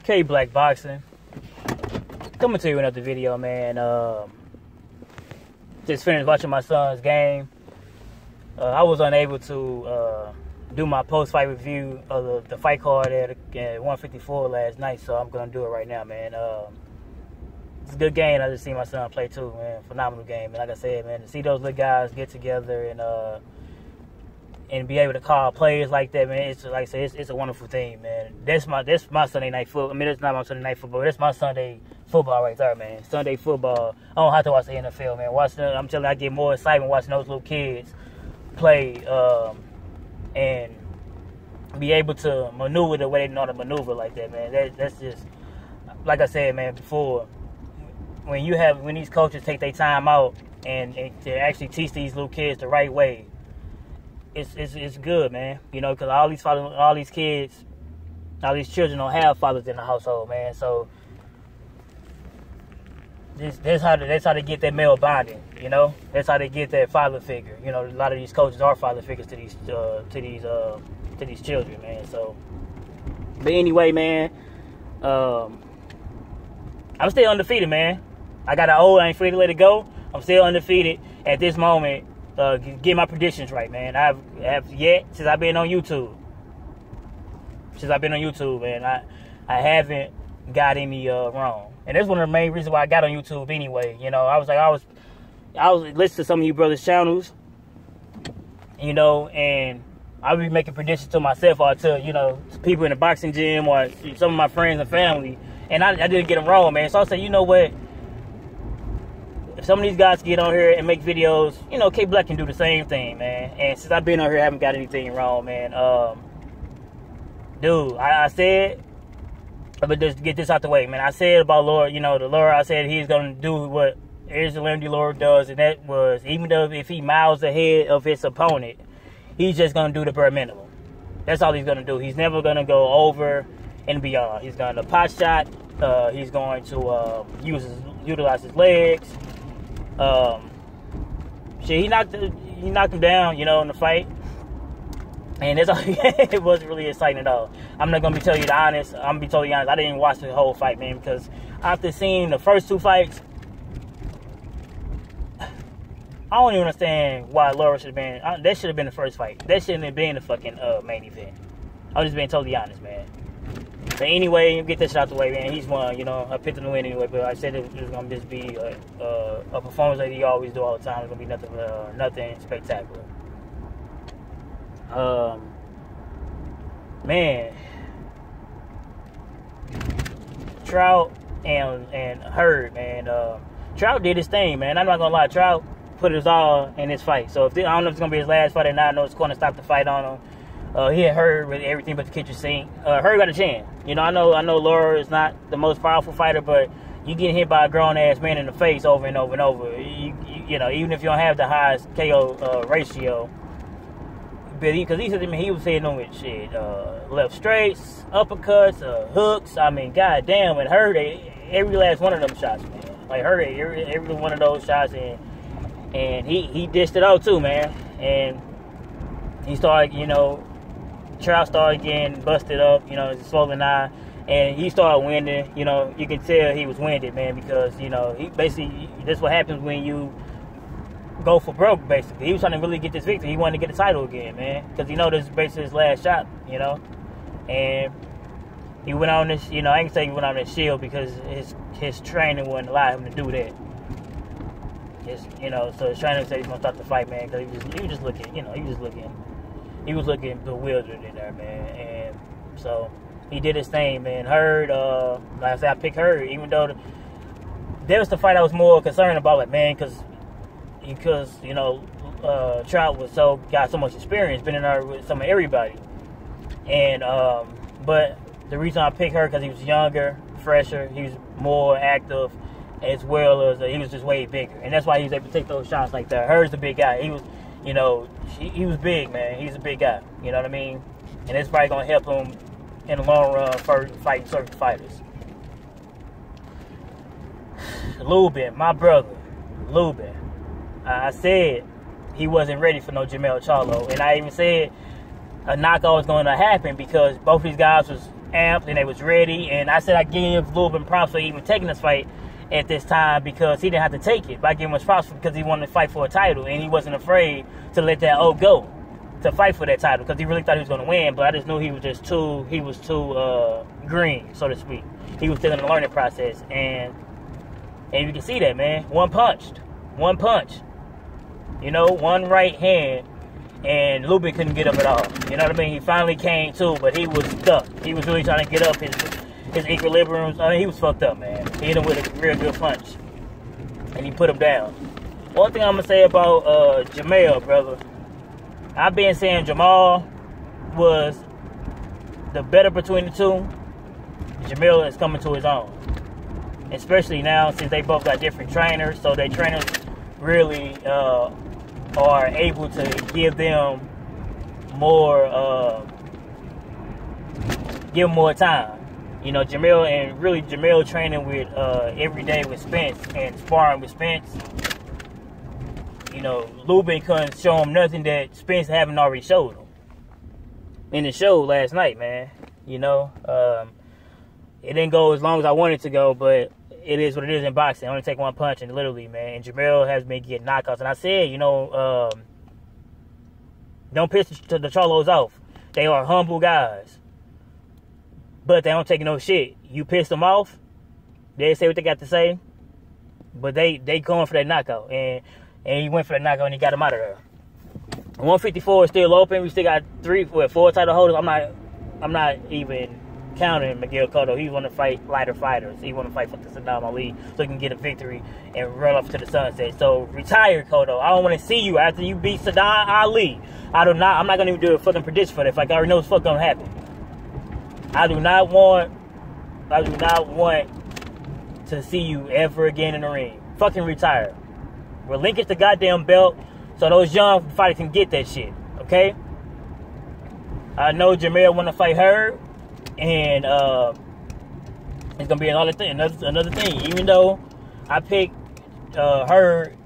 K Black Boxing. Coming to you with another video, man. Just finished watching my son's game. I was unable to do my post-fight review of the fight card at 154 last night, so I'm gonna do it right now, man. It's a good game. I just seen my son play too, man. Phenomenal game. And like I said, man, to see those little guys get together and be able to call plays like that, man, it's like I said, it's a wonderful thing, man. That's my Sunday night football. I mean, it's not my Sunday night football. That's my Sunday football right there, man. Sunday football. I don't have to watch the NFL, man. I'm telling you, I get more excitement watching those little kids play and be able to maneuver the way they know how to maneuver like that, man. That's just, like I said, man, before, when these coaches take their time out and to actually teach these little kids the right way, it's good, man. You know, because all these children don't have fathers in the household, man. So that's how they get that male bonding. You know, that's how they get that father figure. You know, a lot of these coaches are father figures to these children, man. So, but anyway, man, I'm still undefeated, man. I got an I ain't free to let it go. I'm still undefeated at this moment. Get my predictions right, man. I have yet since I've been on YouTube. Man, I haven't got any wrong, and that's one of the main reasons why I got on YouTube anyway. You know, I was listening to some of you brothers' channels, you know, and I'll be making predictions to myself or to people in the boxing gym or some of my friends and family, and I didn't get them wrong, man. So I said, you know what? If some of these guys get on here and make videos, you know, K Black can do the same thing, man. And since I've been on here, I haven't got anything wrong, man. Dude, I said, but just get this out the way, man. I said about Lord, the Lord, I said he's going to do what Israel Lamdy Lord does, and that was, even though if he miles ahead of his opponent, he's just going to do the bare minimum. That's all he's going to do. He's never going to go over and beyond. He's going to pot shot. He's going to utilize his legs. He knocked him down, in the fight, and that's all. It wasn't really exciting at all. I'm not gonna be telling you the honest. I'm gonna be totally honest. I didn't even watch the whole fight, man, because after seeing the first two fights, I don't even understand why Lara should have been. That should have been the first fight. That shouldn't have been the fucking main event. I'm just being totally honest, man. But anyway, get this shit out the way, man. He's won, I picked him to win anyway, but I said it was going to just be a performance that he always do all the time. It's going to be nothing spectacular. Man. Trout and Hurd, man. Trout did his thing, man. I'm not going to lie. Trout put his all in this fight. So I don't know if it's going to be his last fight or not. I know it's going to stop the fight on him. He had Hurd with everything but the kitchen sink. Hurd got a chin. I know Lara is not the most powerful fighter, but you get hit by a grown-ass man in the face over and over and over. Even if you don't have the highest KO ratio. But because he was hitting them with shit. Left straights, uppercuts, hooks. I mean, goddamn, and Hurd every last one of them shots, man. Like, Hurd every one of those shots, and he dished it out too, man. And he started, Trout started getting busted up, his swollen eye, and he started winding. You can tell he was winded, man, because, he basically, that's what happens when you go for broke, basically. He was trying to really get this victory. He wanted to get the title again, man, because, this is basically his last shot, and he went on this, I ain't gonna say he went on this shield because his training wouldn't allow him to do that. So his trainer said he's gonna start the fight, man, because he was just looking, he was looking bewildered in there, man. And so he did his thing, man. Hurd, like I said, I picked Hurd, even though that was the fight I was more concerned about, like, man, because Trout got so much experience, been in there with some of everybody. And but the reason I picked Hurd because he was younger, fresher, he was more active, as well as he was just way bigger, and that's why he was able to take those shots like that. Hurd's a big guy. He was, he was big, man. He's a big guy. You know what I mean? And it's probably gonna help him in the long run for fighting certain fighters. Lubin, my brother, Lubin. I said he wasn't ready for no Charlo, and I even said a knockout was going to happen because both these guys was amped and they was ready. And I said I give Lubin props for even taking this fight at this time because he didn't have to take it. But I give him props because he wanted to fight for a title and he wasn't afraid to let that go to fight for that title because he really thought he was going to win. But I just knew he was too green, so to speak. He was still in the learning process, and you can see that, man. One punch, you know, one right hand, and Lubin couldn't get up at all. You know what I mean? He finally came to, but he was stuck. He was really trying to get up his equilibrium. I mean, he was fucked up, man. He hit him with a real good punch, and he put him down. One thing I'm gonna say about Jamel, brother, I've been saying Jamal was the better between the two. Jamel is coming to his own, especially now since they both got different trainers. So their trainers really are able to give them more, give them more time. You know, Jamel training with every day with Spence and sparring with Spence. You know, Lubin couldn't show him nothing that Spence haven't already showed him in the show last night, man. You know, it didn't go as long as I wanted it to go, but it is what it is in boxing. I only take one punch, and literally, man. And Jamel has been getting knockouts. And I said, you know, don't piss the Charlos off. They are humble guys, but they don't take no shit. You piss them off, they say what they got to say, but they going for that knockout. And he went for that knockout, and he got him out of there. 154 is still open. We still got 4 title holders. I'm not even counting Miguel Cotto. He want to fight lighter fighters. He want to fight for the Saddam Ali so he can get a victory and run off to the sunset. So retire, Cotto. I don't want to see you after you beat Saddam Ali. I'm not gonna even do a fucking prediction for that. If I already know what's fucking gonna happen. I do not want to see you ever again in the ring. Fucking retire. Relinquish the goddamn belt so those young fighters can get that shit. Okay? I know Jamel want to fight Hurd, and it's gonna be another thing. Even though I picked Hurd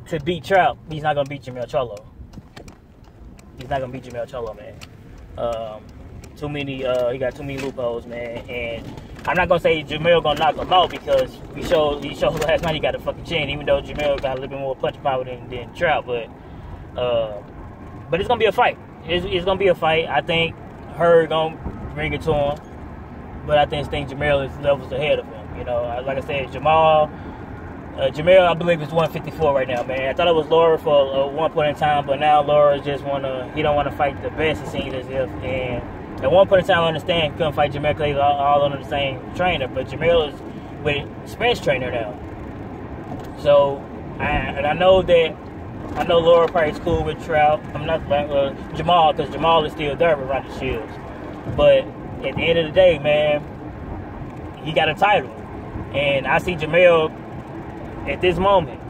to beat Trout, he's not gonna beat Jamel Charlo. He's not gonna beat Jamel Charlo, man. He got too many loopholes, man. And I'm not gonna say Jamel gonna knock him out because he showed last night he got a fucking chin. Even though Jamel got a little bit more punch power than Trout, but it's gonna be a fight. It's gonna be a fight. I think Hurd gonna bring it to him, but I think Jamel is levels ahead of him. You know, like I said, Jamel, I believe is 154 right now, man. I thought it was Lara for one point in time, but now Lara he don't want to fight the best, it seems as if. And at one point in time, I understand he couldn't fight Jamel because they're all under the same trainer, but Jamel is with Spence trainer now. So, I know Lara probably is cool with Trout. I'm not Jamal, because Jamal is still there with Roger Shields. But at the end of the day, man, he got a title. And I see Jamel at this moment,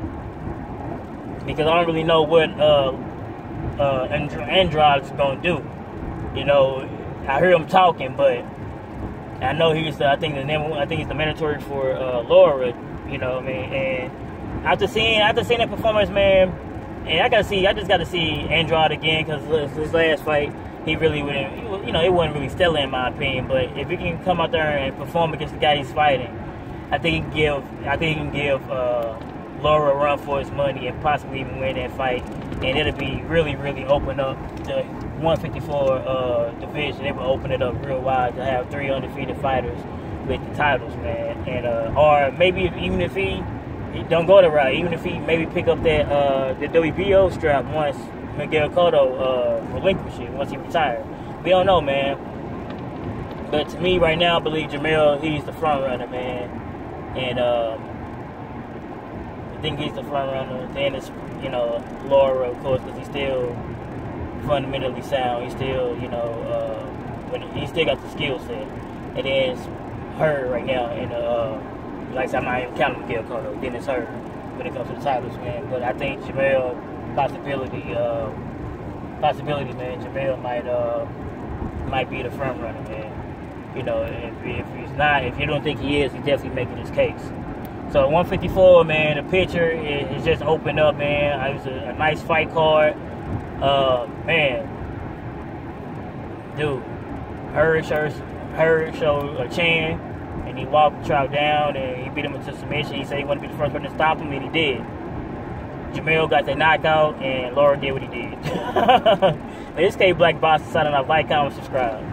because I don't really know what Andrade's going to do. You know, I hear him talking, but I know I think he's the mandatory for Lara, you know what I mean? And after seeing that performance, man, and I just got to see Andrade again, because his last fight, he really wouldn't, you know, it wasn't really stellar in my opinion. But if he can come out there and perform against the guy he's fighting, I think he can give Lara a run for his money and possibly even win that fight. And it'll be really, really open up the 154 division. It will open it up real wide to have 3 undefeated fighters with the titles, man. And or maybe even if he don't go the route, even if he maybe pick up that the WBO strap once Miguel Cotto relinquish it, once he retires. We don't know, man. But to me right now, I believe Jamel, he's the front runner, man. And I think he's the front runner. Then it's, you know, Lara, of course, because he's still fundamentally sound. He's still, you know, he still got the skill set. And then it's Hurd right now. And like I said, I'm not even counting Miguel Cotto. Then it's Hurd when it comes to the titles, man. But I think Jamel, possibility, man. Jamel might be the front runner, man. You know, if he's not, if you don't think he is, he's definitely making his case. So 154, man, the picture is just opened up, man. It was a nice fight card. Man, dude, Hurd showed a chin, and he walked Trout down, and he beat him into submission. He said he wanted to be the first person to stop him, and he did. Jamil got the knockout, and Lara did what he did. This K Black Boss signing off. Like, comment, subscribe.